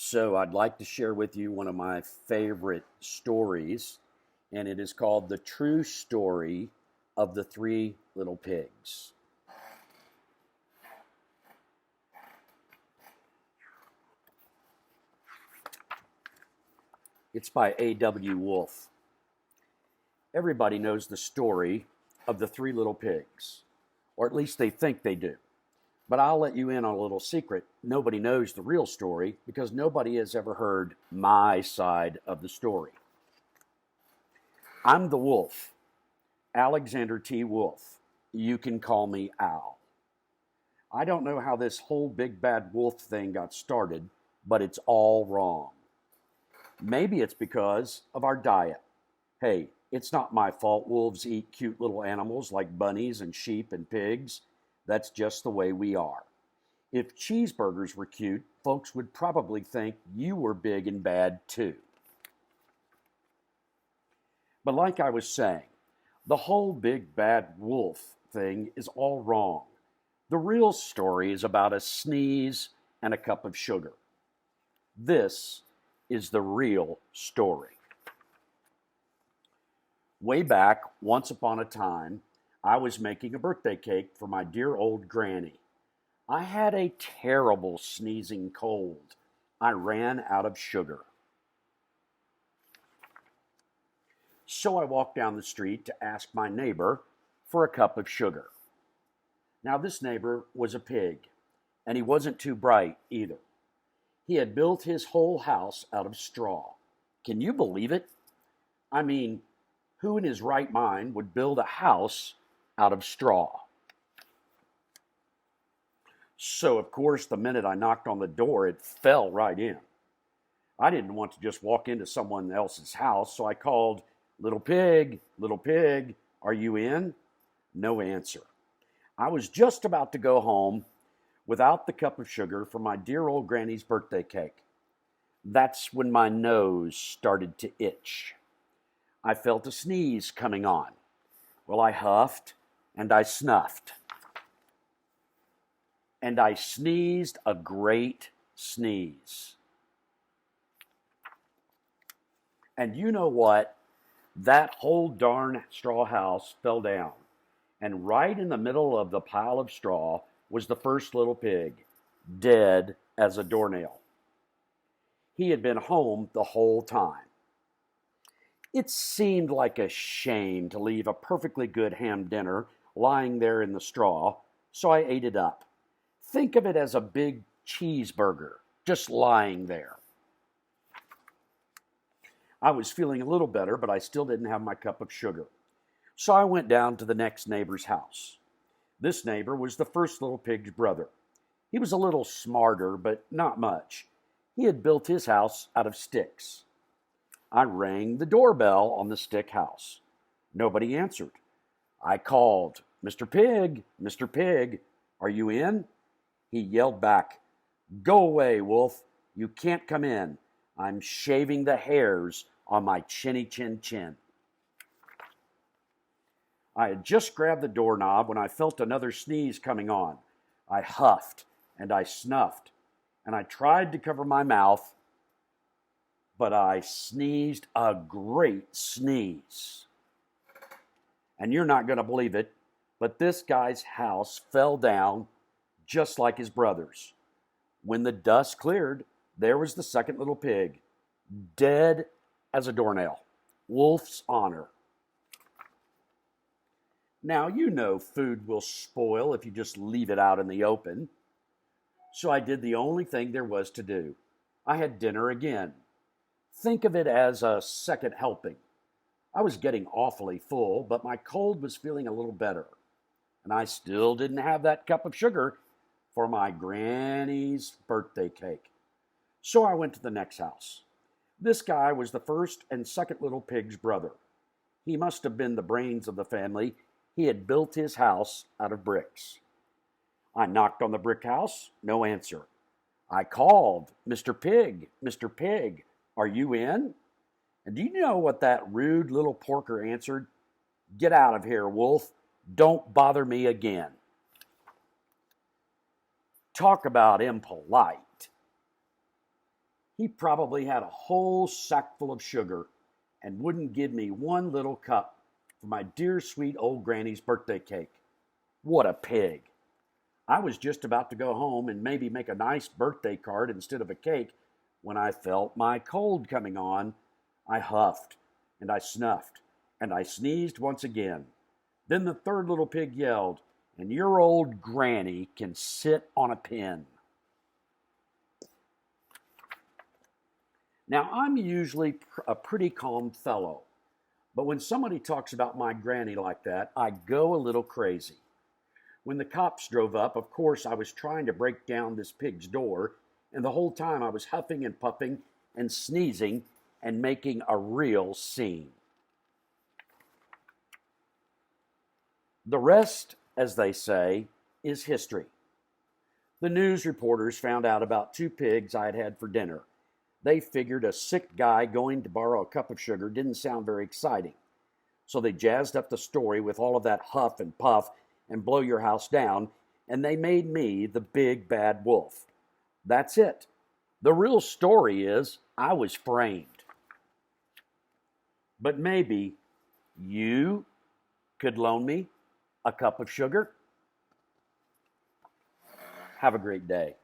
So, I'd like to share with you one of my favorite stories, and it is called The True Story of the Three Little Pigs. It's by A.W. Wolfe. Everybody knows the story of the three little pigs, or at least they think they do. But I'll let you in on a little secret. Nobody knows the real story because nobody has ever heard my side of the story. I'm the wolf, Alexander T. Wolf. You can call me Al. I don't know how this whole big bad wolf thing got started, but it's all wrong. Maybe it's because of our diet. Hey, it's not my fault wolves eat cute little animals like bunnies and sheep and pigs. That's just the way we are. If cheeseburgers were cute, folks would probably think you were big and bad too. But like I was saying, the whole big bad wolf thing is all wrong. The real story is about a sneeze and a cup of sugar. This is the real story. Way back, once upon a time, I was making a birthday cake for my dear old granny. I had a terrible sneezing cold. I ran out of sugar. So I walked down the street to ask my neighbor for a cup of sugar. Now, this neighbor was a pig, and he wasn't too bright either. He had built his whole house out of straw. Can you believe it? I mean, who in his right mind would build a house out of straw? So, of course, the minute I knocked on the door, it fell right in. I didn't want to just walk into someone else's house, so I called, little pig, are you in? No answer. I was just about to go home without the cup of sugar for my dear old granny's birthday cake. That's when my nose started to itch. I felt a sneeze coming on. Well, I huffed and I snuffed. And I sneezed a great sneeze. And you know what? That whole darn straw house fell down. And right in the middle of the pile of straw was the first little pig, dead as a doornail. He had been home the whole time. It seemed like a shame to leave a perfectly good ham dinner lying there in the straw, so I ate it up. Think of it as a big cheeseburger, just lying there. I was feeling a little better, but I still didn't have my cup of sugar. So I went down to the next neighbor's house. This neighbor was the first little pig's brother. He was a little smarter, but not much. He had built his house out of sticks. I rang the doorbell on the stick house. Nobody answered. I called, Mr. Pig, are you in? He yelled back, Go away, Wolf. You can't come in. I'm shaving the hairs on my chinny chin. I had just grabbed the doorknob when I felt another sneeze coming on. I huffed and I snuffed and I tried to cover my mouth, but I sneezed a great sneeze. And you're not going to believe it, but this guy's house fell down just like his brother's. When the dust cleared, there was the second little pig, dead as a doornail. Wolf's honor. Now, you know food will spoil if you just leave it out in the open. So I did the only thing there was to do. I had dinner again. Think of it as a second helping. I was getting awfully full, but my cold was feeling a little better. And I still didn't have that cup of sugar for my granny's birthday cake. So I went to the next house. This guy was the first and second little pig's brother. He must have been the brains of the family. He had built his house out of bricks. I knocked on the brick house, no answer. I called, Mr. Pig, are you in? And do you know what that rude little porker answered? Get out of here, Wolf. Don't bother me again. Talk about impolite. He probably had a whole sackful of sugar and wouldn't give me one little cup for my dear sweet old granny's birthday cake. What a pig! I was just about to go home and maybe make a nice birthday card instead of a cake when I felt my cold coming on. I huffed and I snuffed and I sneezed once again. Then the third little pig yelled, "And your old granny can sit on a pin." Now, I'm usually a pretty calm fellow, but when somebody talks about my granny like that, I go a little crazy. When the cops drove up, of course, I was trying to break down this pig's door, and the whole time I was huffing and puffing and sneezing and making a real scene. The rest, as they say, is history. The news reporters found out about two pigs I had had for dinner. They figured a sick guy going to borrow a cup of sugar didn't sound very exciting. So they jazzed up the story with all of that huff and puff and blow your house down, and they made me the big bad wolf. That's it. The real story is I was framed. But maybe you could loan me a cup of sugar. Have a great day.